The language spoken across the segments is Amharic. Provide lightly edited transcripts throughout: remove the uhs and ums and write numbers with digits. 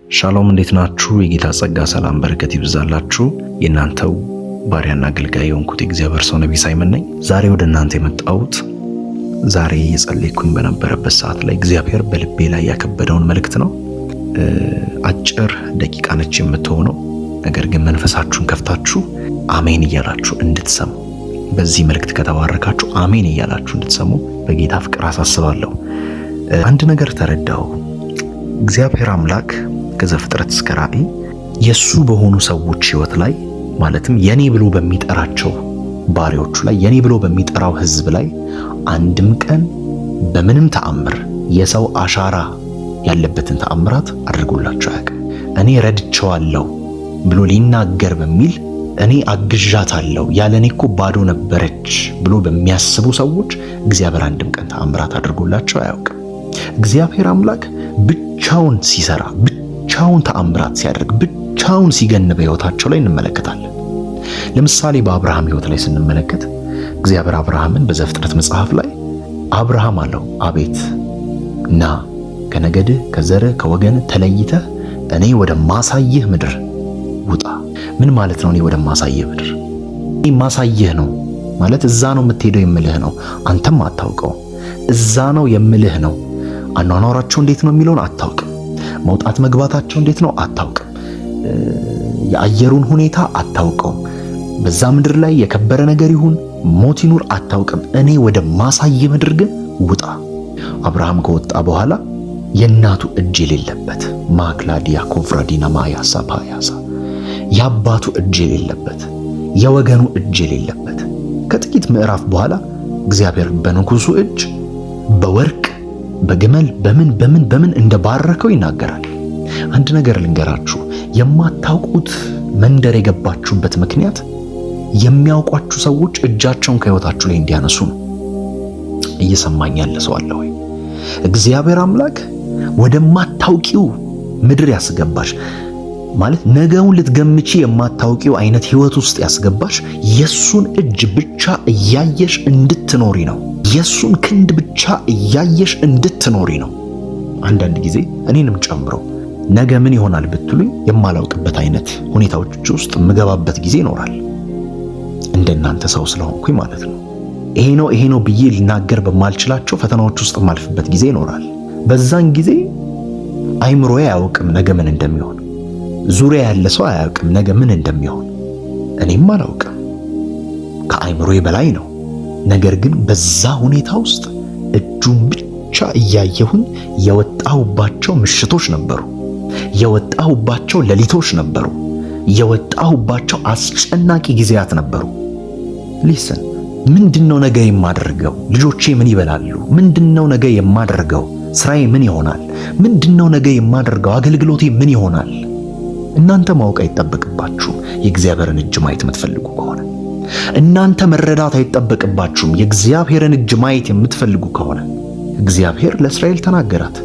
ሻሎም እንዴት ናችሁ? የጌታ ጸጋ ሰላም በረከት ይብዛላችሁ። የእናንተው ባሪያና አገልጋይ የሆንኩት የእግዚአብሔር ሰው ነቢይ ሳይመን ነኝ። ዛሬ ወደ እናንተ የመጣሁት ዛሬ የጸለይኩኝ በነበረበት ሰዓት ላይ እግዚአብሔር በልቤ ላይ ያከበደውን መልእክት ነው። አጭር ደቂቃ ነች የምትሆነው። ነገር ግን መንፈሳችሁን ከፍታችሁ አሜን እያላችሁ እንድትሰሙ፣ በዚህ መልእክት ከተባረካችሁ አሜን እያላችሁ እንድትሰሙ በጌታ ፍቅር አሳስባለሁ። አንድ ነገር ተረዳው። እግዚአብሔር አምላክ ከዘፍጥረት እስከ ራእይ የሱ በሆኑ ሰዎች ሕይወት ላይ ማለትም የኔ ብሎ በሚጠራቸው ባሪያዎቹ ላይ የኔ ብሎ በሚጠራው ሕዝብ ላይ አንድም ቀን በምንም ተአምር የሰው አሻራ ያለበትን ተአምራት አድርጎላቸው አያውቅም። እኔ ረድቼዋለሁ ብሎ ሊናገር በሚል እኔ አግዣታለሁ ያለኔ እኮ ባዶ ነበረች ብሎ በሚያስቡ ሰዎች እግዚአብሔር አንድም ቀን ተአምራት አድርጎላቸው አያውቅም። እግዚአብሔር አምላክ ብቻውን ሲሰራ፣ ብቻውን ተአምራት ሲያደርግ፣ ብቻውን ሲገን በሕይወታቸው ላይ እንመለከታለን። ለምሳሌ በአብርሃም ሕይወት ላይ ስንመለከት እግዚአብሔር አብርሃምን በዘፍጥረት መጽሐፍ ላይ አብርሃም አለው፣ አቤት ና ከነገድህ ከዘርህ ከወገንህ ተለይተህ እኔ ወደ ማሳየህ ምድር ውጣ። ምን ማለት ነው? እኔ ወደ ማሳየህ ምድር? እኔ ማሳየህ ነው ማለት እዛ ነው የምትሄደው የምልህ ነው። አንተም አታውቀው። እዛ ነው የምልህ ነው። አኗኗራቸው እንዴት ነው የሚለውን አታውቅም። መውጣት መግባታቸው እንዴት ነው አታውቅም። የአየሩን ሁኔታ አታውቀውም። በዛ ምድር ላይ የከበረ ነገር ይሁን ሞት ይኑር አታውቅም። እኔ ወደ ማሳየህ ምድር ግን ውጣ። አብርሃም ከወጣ በኋላ የእናቱ እጅ የሌለበት ማክላዲያ ኮፍራዲና ማያሳ ፓያሳ የአባቱ እጅ የሌለበት የወገኑ እጅ የሌለበት ከጥቂት ምዕራፍ በኋላ እግዚአብሔር በንጉሱ እጅ በወርቅ በግመል በምን እንደባረከው ይናገራል። አንድ ነገር ልንገራችሁ፣ የማታውቁት መንደር የገባችሁበት ምክንያት የሚያውቋችሁ ሰዎች እጃቸውን ከሕይወታችሁ ላይ እንዲያነሱ ነው። እየሰማኝ ያለ ሰው አለ ወይ? እግዚአብሔር አምላክ ወደማታውቂው ምድር ያስገባሽ ማለት ነገውን ልትገምቺ የማታውቂው አይነት ሕይወት ውስጥ ያስገባሽ የሱን እጅ ብቻ እያየሽ እንድትኖሪ ነው። የሱን ክንድ ብቻ እያየሽ እንድትኖሪ ነው። አንዳንድ ጊዜ እኔንም ጨምሮ ነገ ምን ይሆናል ብትሉኝ የማላውቅበት አይነት ሁኔታዎች ውስጥ ምገባበት ጊዜ ይኖራል። እንደናንተ ሰው ስለሆንኩኝ ማለት ነው። ይሄ ነው ብዬ ልናገር በማልችላቸው ፈተናዎች ውስጥ ማልፍበት ጊዜ ይኖራል። በዛን ጊዜ አይምሮዬ አያውቅም ነገ ምን እንደሚሆን። ዙሪያ ያለ ሰው አያውቅም ነገ ምን እንደሚሆን። እኔም አላውቅም። ከአይምሮዬ በላይ ነው። ነገር ግን በዛ ሁኔታ ውስጥ እጁን ብቻ እያየሁኝ የወጣሁባቸው ምሽቶች ነበሩ። የወጣሁባቸው ሌሊቶች ነበሩ። የወጣሁባቸው አስጨናቂ ጊዜያት ነበሩ። ሊስን ምንድነው ነገ የማደርገው? ልጆቼ ምን ይበላሉ? ምንድነው ነገ የማደርገው? ስራዬ ምን ይሆናል? ምንድነው ነገ የማደርገው? አገልግሎቴ ምን ይሆናል? እናንተ ማወቅ አይጠበቅባችሁም። የእግዚአብሔርን እጅ ማየት የምትፈልጉ ከሆነ እናንተ መረዳት አይጠበቅባችሁም። የእግዚአብሔርን እጅ ማየት የምትፈልጉ ከሆነ እግዚአብሔር ለእስራኤል ተናገራት፣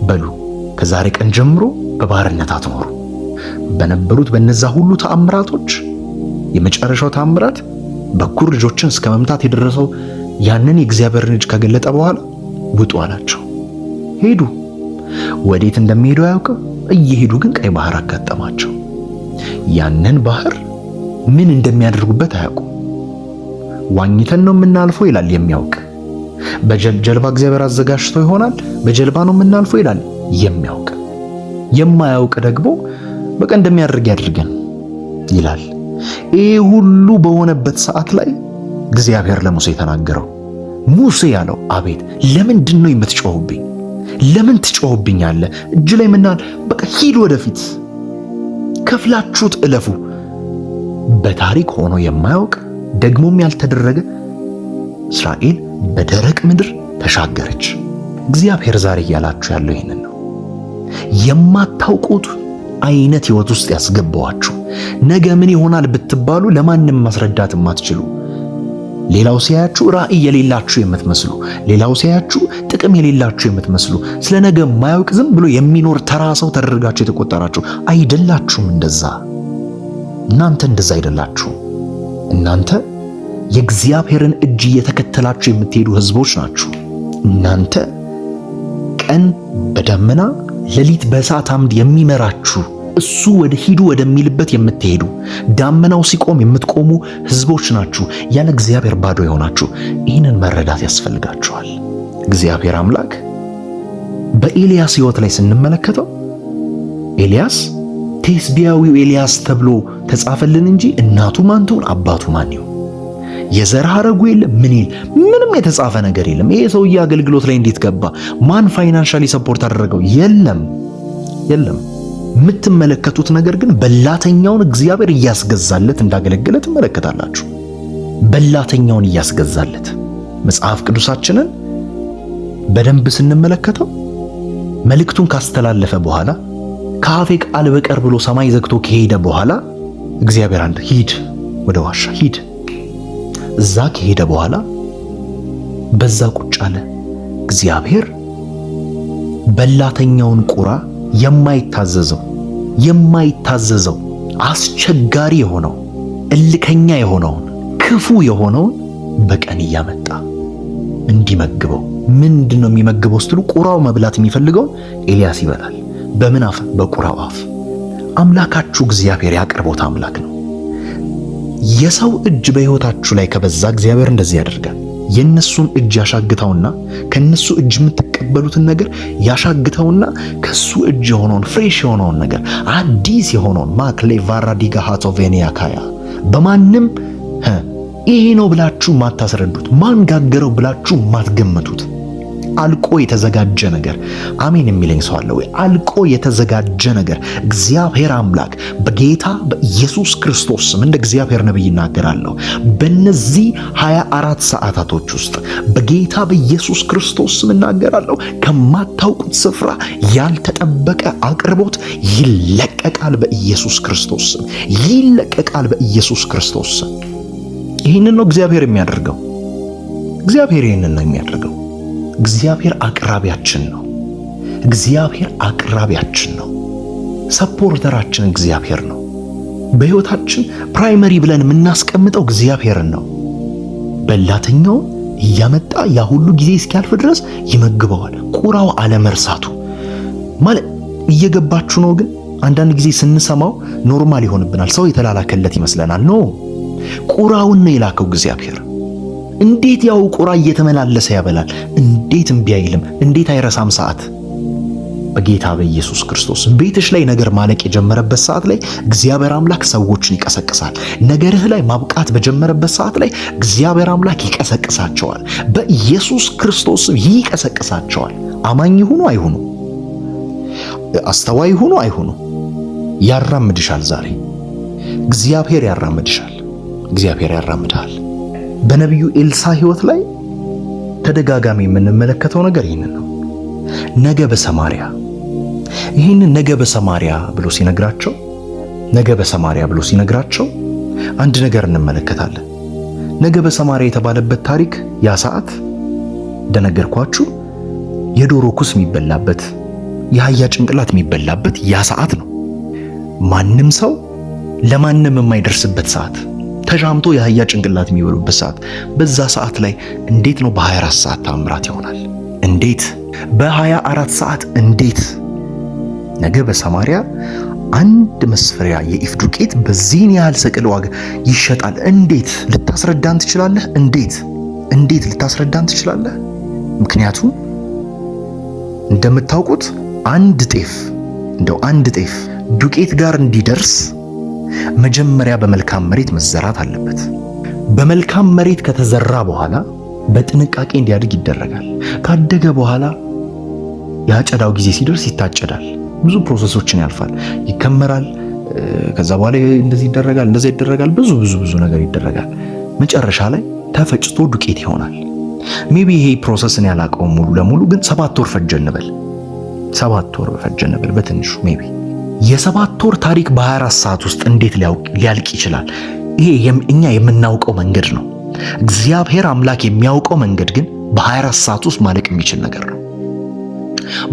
በሉ ከዛሬ ቀን ጀምሮ በባርነት አትኖሩ። በነበሩት በነዛ ሁሉ ተአምራቶች የመጨረሻው ተአምራት በኩር ልጆችን እስከ መምታት የደረሰው ያንን የእግዚአብሔርን እጅ ከገለጠ በኋላ ውጡ አላቸው። ሄዱ። ወዴት እንደሚሄዱ አያውቅም። እየሄዱ ግን ቀይ ባህር አጋጠማቸው። ያንን ባህር ምን እንደሚያደርጉበት አያውቁም። ዋኝተን ነው የምናልፈው ይላል የሚያውቅ። በጀልባ እግዚአብሔር አዘጋጅቶ ይሆናል በጀልባ ነው የምናልፈው ይላል የሚያውቅ። የማያውቅ ደግሞ በቃ እንደሚያደርግ ያድርገን ይላል። ይሄ ሁሉ በሆነበት ሰዓት ላይ እግዚአብሔር ለሙሴ ተናገረው። ሙሴ ያለው አቤት ለምንድን ነው የምትጮህብኝ? ለምን ትጮህብኛለህ? እጅ ላይ ምናል? በቃ ሂድ ወደፊት፣ ከፍላችሁት እለፉ። በታሪክ ሆኖ የማያውቅ ደግሞም ያልተደረገ እስራኤል በደረቅ ምድር ተሻገረች። እግዚአብሔር ዛሬ እያላችሁ ያለው ይህንን ነው። የማታውቁት አይነት ሕይወት ውስጥ ያስገባዋችሁ ነገ ምን ይሆናል ብትባሉ ለማንም ማስረዳት የማትችሉ፣ ሌላው ሲያያችሁ ራእይ የሌላችሁ የምትመስሉ፣ ሌላው ሲያያችሁ ጥቅም የሌላችሁ የምትመስሉ፣ ስለ ነገ የማያውቅ ዝም ብሎ የሚኖር ተራ ሰው ተደርጋችሁ የተቆጠራችሁ አይደላችሁም። እናንተ እንደዛ አይደላችሁም። እናንተ የእግዚአብሔርን እጅ እየተከተላችሁ የምትሄዱ ሕዝቦች ናችሁ። እናንተ ቀን በደመና ሌሊት በእሳት አምድ የሚመራችሁ እሱ ወደ ሂዱ ወደሚልበት የምትሄዱ ዳመናው ሲቆም የምትቆሙ ሕዝቦች ናችሁ። ያለ እግዚአብሔር ባዶ የሆናችሁ ይህንን መረዳት ያስፈልጋችኋል። እግዚአብሔር አምላክ በኤልያስ ሕይወት ላይ ስንመለከተው ኤልያስ ቴስቢያዊው ኤልያስ ተብሎ ተጻፈልን እንጂ እናቱ ማን ትሁን አባቱ ማን ይሁን የዘር ሐረጉ የለም ምንም የተጻፈ ነገር የለም። ይሄ ሰውዬ አገልግሎት ላይ እንዴት ገባ? ማን ፋይናንሻሊ ሰፖርት አደረገው? የለም። የምትመለከቱት ነገር ግን በላተኛውን እግዚአብሔር እያስገዛለት እንዳገለገለ ትመለከታላችሁ። በላተኛውን እያስገዛለት መጽሐፍ ቅዱሳችንን በደንብ ስንመለከተው መልእክቱን ካስተላለፈ በኋላ ከአፌ ቃል በቀር ብሎ ሰማይ ዘግቶ ከሄደ በኋላ እግዚአብሔር አንድ ሂድ፣ ወደ ዋሻ ሂድ። እዛ ከሄደ በኋላ በዛ ቁጭ አለ። እግዚአብሔር በላተኛውን ቁራ የማይታዘዘው አስቸጋሪ የሆነው እልከኛ የሆነውን ክፉ የሆነውን በቀን እያመጣ እንዲመግበው። ምንድነው የሚመግበው ስትሉ ቁራው መብላት የሚፈልገውን ኤልያስ ይበላል። በምን አፍ? በቁራው አፍ። አምላካችሁ እግዚአብሔር ያቅርቦት አምላክ ነው። የሰው እጅ በሕይወታችሁ ላይ ከበዛ እግዚአብሔር እንደዚህ ያደርጋል። የነሱን እጅ ያሻግተውና ከነሱ እጅ የምትቀበሉትን ነገር ያሻግተውና ከሱ እጅ የሆነውን ፍሬሽ የሆነውን ነገር አዲስ የሆነውን ማክሌ ቫራዲጋ ሃቶቬኒያ ካያ በማንም ይሄ ነው ብላችሁ ማታስረዱት፣ ማን ጋገረው ብላችሁ ማትገምቱት አልቆ የተዘጋጀ ነገር። አሜን የሚለኝ ሰው አለ ወይ? አልቆ የተዘጋጀ ነገር እግዚአብሔር አምላክ በጌታ በኢየሱስ ክርስቶስ ስም እንደ እግዚአብሔር ነብይ ይናገራለሁ። በእነዚህ 24 ሰዓታቶች ውስጥ በጌታ በኢየሱስ ክርስቶስ ስም እናገራለሁ። ከማታውቁት ስፍራ ያልተጠበቀ አቅርቦት ይለቀቃል በኢየሱስ ክርስቶስ ስም፣ ይለቀቃል በኢየሱስ ክርስቶስ ስም። ይህንን ነው እግዚአብሔር የሚያደርገው። እግዚአብሔር ይህንን ነው የሚያደርገው። እግዚአብሔር አቅራቢያችን ነው። እግዚአብሔር አቅራቢያችን ነው። ሰፖርተራችን እግዚአብሔር ነው። በሕይወታችን ፕራይመሪ ብለን የምናስቀምጠው እግዚአብሔርን ነው። በላተኛው እያመጣ ያ ሁሉ ጊዜ እስኪያልፍ ድረስ ይመግበዋል። ቁራው አለመርሳቱ ማለት እየገባችሁ ነው። ግን አንዳንድ ጊዜ ስንሰማው ኖርማል ይሆንብናል። ሰው የተላላከለት ይመስለናል። ኖ ቁራውን ነው የላከው እግዚአብሔር። እንዴት ያው ቁራ እየተመላለሰ ያበላል? እንዴት እምቢ አይልም? እንዴት አይረሳም ሰዓት? በጌታ በኢየሱስ ክርስቶስ ቤትሽ ላይ ነገር ማለቅ የጀመረበት ሰዓት ላይ እግዚአብሔር አምላክ ሰዎችን ይቀሰቅሳል። ነገርህ ላይ ማብቃት በጀመረበት ሰዓት ላይ እግዚአብሔር አምላክ ይቀሰቅሳቸዋል። በኢየሱስ ክርስቶስ ይቀሰቅሳቸዋል። አማኝ ይሁኑ አይሁኑ፣ አስተዋይ ይሁኑ አይሁኑ፣ ያራምድሻል። ዛሬ እግዚአብሔር ያራምድሻል። እግዚአብሔር ያራምድሃል። በነቢዩ ኤልሳ ሕይወት ላይ ተደጋጋሚ የምንመለከተው ነገር ይህንን ነው። ነገ በሰማርያ ይህንን ነገ በሰማርያ ብሎ ሲነግራቸው አንድ ነገር እንመለከታለን። ነገ በሰማርያ የተባለበት ታሪክ ያ ሰዓት እንደነገርኳችሁ የዶሮ ኩስ የሚበላበት የአህያ ጭንቅላት የሚበላበት ያ ሰዓት ነው። ማንም ሰው ለማንም የማይደርስበት ሰዓት፣ ተሻምቶ የአህያ ጭንቅላት የሚበሉበት ሰዓት። በዛ ሰዓት ላይ እንዴት ነው በ24 ሰዓት ታምራት ይሆናል? እንዴት በ24 ሰዓት እንዴት? ነገ በሰማርያ አንድ መስፈሪያ የኢፍ ዱቄት በዚህን ያህል ሰቅል ዋጋ ይሸጣል። እንዴት ልታስረዳን ትችላለህ? እንዴት ልታስረዳን ትችላለህ? ምክንያቱም እንደምታውቁት አንድ ጤፍ ዱቄት ጋር እንዲደርስ መጀመሪያ በመልካም መሬት መዘራት አለበት። በመልካም መሬት ከተዘራ በኋላ በጥንቃቄ እንዲያድግ ይደረጋል። ካደገ በኋላ ያጨዳው ጊዜ ሲደርስ ይታጨዳል። ብዙ ፕሮሰሶችን ያልፋል፣ ይከመራል። ከዛ በኋላ እንደዚህ ይደረጋል፣ ብዙ ነገር ይደረጋል። መጨረሻ ላይ ተፈጭቶ ዱቄት ይሆናል። ሜቢ ይሄ ፕሮሰስን ያላቀው ሙሉ ለሙሉ ግን 7 ወር ፈጀ እንበል በትንሹ ሜቢ የ7 ወር ታሪክ በ24 ሰዓት ውስጥ እንዴት ሊያልቅ ይችላል? ይሄ እኛ የምናውቀው መንገድ ነው። እግዚአብሔር አምላክ የሚያውቀው መንገድ ግን በ24 ሰዓት ውስጥ ማለቅ የሚችል ነገር ነው።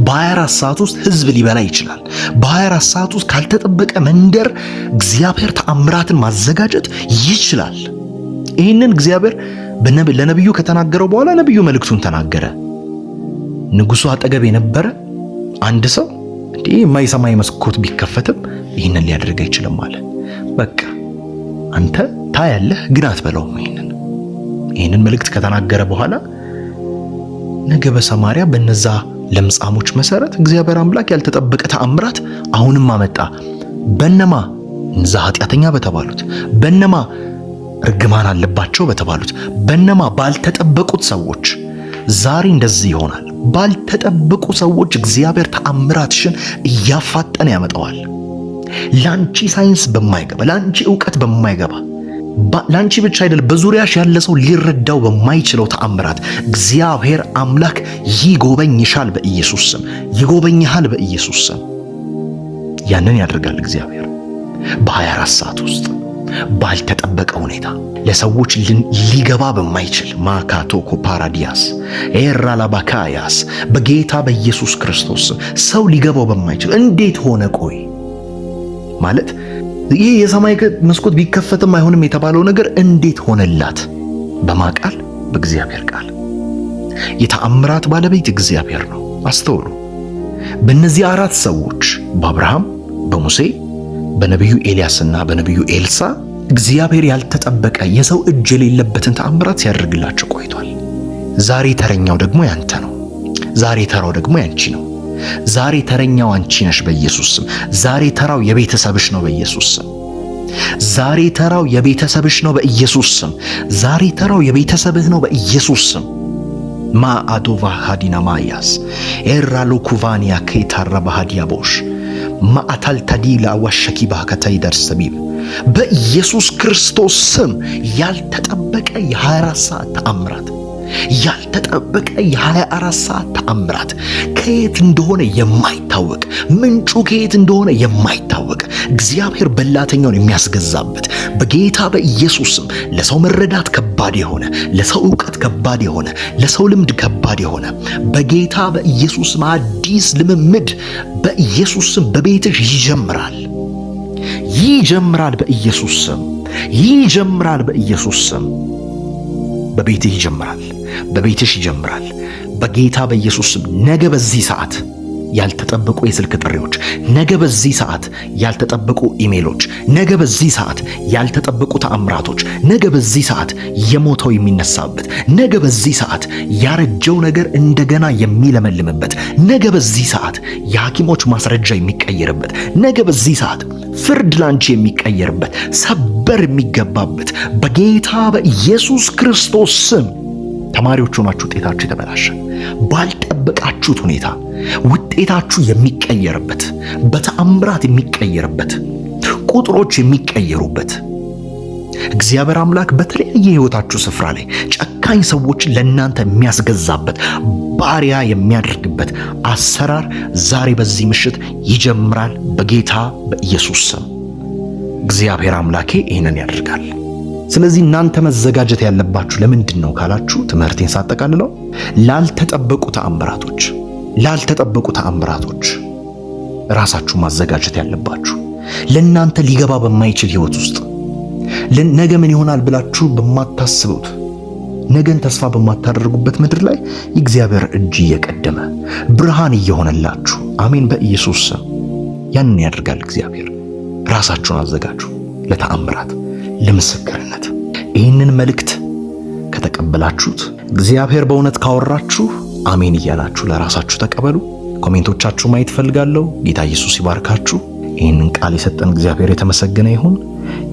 በ24 ሰዓት ውስጥ ህዝብ ሊበላ ይችላል። በ24 ሰዓት ውስጥ ካልተጠበቀ መንደር እግዚአብሔር ተአምራትን ማዘጋጀት ይችላል። ይህንን እግዚአብሔር ለነብዩ ከተናገረው በኋላ ነብዩ መልእክቱን ተናገረ። ንጉሡ አጠገብ የነበረ አንድ ሰው እንዴ የማይሰማይ መስኮት ቢከፈትም ይህንን ሊያደርግ አይችልም አለ። በቃ አንተ ታያለህ ግን አትበላውም። ይህንን መልእክት ከተናገረ በኋላ ነገ በሰማርያ በነዛ ለምጻሞች መሰረት እግዚአብሔር አምላክ ያልተጠበቀ ተአምራት አሁንም አመጣ። በነማ እነዛ ኃጢአተኛ በተባሉት፣ በነማ እርግማን አለባቸው በተባሉት፣ በነማ ባልተጠበቁት ሰዎች ዛሬ እንደዚህ ይሆናል። ባልተጠበቁ ሰዎች እግዚአብሔር ተአምራትሽን እያፋጠነ ያመጣዋል። ላንቺ ሳይንስ በማይገባ ላንቺ ዕውቀት በማይገባ ላንቺ ብቻ አይደለም በዙሪያሽ ያለ ሰው ሊረዳው በማይችለው ተአምራት እግዚአብሔር አምላክ ይጎበኝሻል በኢየሱስ ስም። ይጎበኝሃል በኢየሱስ ስም። ያንን ያደርጋል እግዚአብሔር በ24 ሰዓት ውስጥ ባልተጠበቀ ሁኔታ ለሰዎች ሊገባ በማይችል ማካቶኮ ፓራዲያስ ኤራላባካያስ በጌታ በኢየሱስ ክርስቶስ ሰው ሊገባው በማይችል እንዴት ሆነ ቆይ ማለት ይህ የሰማይ መስኮት ቢከፈትም አይሆንም የተባለው ነገር እንዴት ሆነላት? በማቃል በእግዚአብሔር ቃል። የተአምራት ባለቤት እግዚአብሔር ነው። አስተውሉ። በእነዚህ 4 ሰዎች በአብርሃም፣ በሙሴ፣ በነቢዩ ኤልያስና በነቢዩ ኤልሳ እግዚአብሔር ያልተጠበቀ የሰው እጅ የሌለበትን ተአምራት ሲያደርግላቸው ቆይቷል። ዛሬ ተረኛው ደግሞ ያንተ ነው። ዛሬ ተራው ደግሞ ያንቺ ነው። ዛሬ ተረኛው አንቺ ነሽ በኢየሱስ ስም። ዛሬ ተራው የቤተሰብሽ ነው በኢየሱስ ስም። ዛሬ ተራው የቤተሰብሽ ነው በኢየሱስ ስም። ዛሬ ተራው የቤተሰብህ ነው በኢየሱስ ስም። ማአዶቫ ሃዲና ማያስ ኤራሎ ኩቫኒያ ከታራ ባሃዲያቦሽ ማአታል ታዲላ ወሸኪባ ከተይደር ሰቢብ በኢየሱስ ክርስቶስ ስም ያልተጠበቀ የ24 ሰዓት ተአምራት፣ ያልተጠበቀ የ24 ሰዓት ተአምራት ከየት እንደሆነ የማይታወቅ ምንጩ ከየት እንደሆነ የማይታወቅ እግዚአብሔር በላተኛውን የሚያስገዛበት በጌታ በኢየሱስም ለሰው መረዳት ከባድ የሆነ ለሰው ዕውቀት ከባድ የሆነ ለሰው ልምድ ከባድ የሆነ በጌታ በኢየሱስም አዲስ ልምምድ በኢየሱስም በቤትሽ ይጀምራል። በኢየሱስም ይጀምራል። በኢየሱስም በቤትህ ይጀምራል። በቤትሽ ይጀምራል። በጌታ በኢየሱስም ነገ በዚህ ሰዓት ያልተጠበቁ የስልክ ጥሪዎች፣ ነገ በዚህ ሰዓት ያልተጠበቁ ኢሜሎች፣ ነገ በዚህ ሰዓት ያልተጠበቁ ተአምራቶች፣ ነገ በዚህ ሰዓት የሞተው የሚነሳበት፣ ነገ በዚህ ሰዓት ያረጀው ነገር እንደገና የሚለመልምበት፣ ነገ በዚህ ሰዓት የሐኪሞች ማስረጃ የሚቀየርበት፣ ነገ በዚህ ሰዓት ፍርድ ላንቺ የሚቀየርበት፣ ሰበር የሚገባበት በጌታ በኢየሱስ ክርስቶስ ስም ተማሪዎች ሆናችሁ ውጤታችሁ የተበላሸ ባልጠበቃችሁት ሁኔታ ውጤታችሁ የሚቀየርበት፣ በተአምራት የሚቀየርበት፣ ቁጥሮች የሚቀየሩበት እግዚአብሔር አምላክ በተለያየ ሕይወታችሁ ስፍራ ላይ ጨካኝ ሰዎችን ለእናንተ የሚያስገዛበት ባሪያ የሚያደርግበት አሰራር ዛሬ በዚህ ምሽት ይጀምራል በጌታ በኢየሱስ ስም። እግዚአብሔር አምላኬ ይህንን ያደርጋል። ስለዚህ እናንተ መዘጋጀት ያለባችሁ ለምንድን ነው ካላችሁ ትምህርቴን ሳጠቃልለው ላልተጠበቁ ተአምራቶች ራሳችሁ ማዘጋጀት ያለባችሁ ለእናንተ ሊገባ በማይችል ሕይወት ውስጥ ነገ ምን ይሆናል ብላችሁ በማታስቡት ነገን ተስፋ በማታደርጉበት ምድር ላይ የእግዚአብሔር እጅ እየቀደመ ብርሃን እየሆነላችሁ አሜን በኢየሱስ ስም ያንን ያደርጋል እግዚአብሔር። ራሳችሁን አዘጋጁ ለተአምራት፣ ለምስክርነት። ይህንን መልእክት ከተቀበላችሁት እግዚአብሔር በእውነት ካወራችሁ አሜን እያላችሁ ለራሳችሁ ተቀበሉ። ኮሜንቶቻችሁ ማየት ፈልጋለሁ። ጌታ ኢየሱስ ይባርካችሁ። ይህንን ቃል የሰጠን እግዚአብሔር የተመሰገነ ይሁን።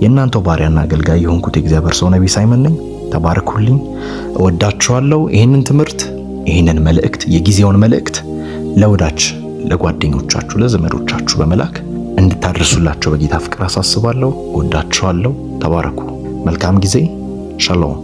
የእናንተው ባሪያና አገልጋይ የሆንኩት የእግዚአብሔር ሰው ነቢይ ሳይመን ነኝ። ተባረኩልኝ። እወዳችኋለሁ። ይህንን ትምህርት፣ ይህንን መልእክት፣ የጊዜውን መልእክት ለወዳጅ ለጓደኞቻችሁ፣ ለዘመዶቻችሁ በመላክ እንድታደርሱላቸው በጌታ ፍቅር አሳስባለሁ። እወዳችኋለሁ። ተባረኩ። መልካም ጊዜ። ሻሎም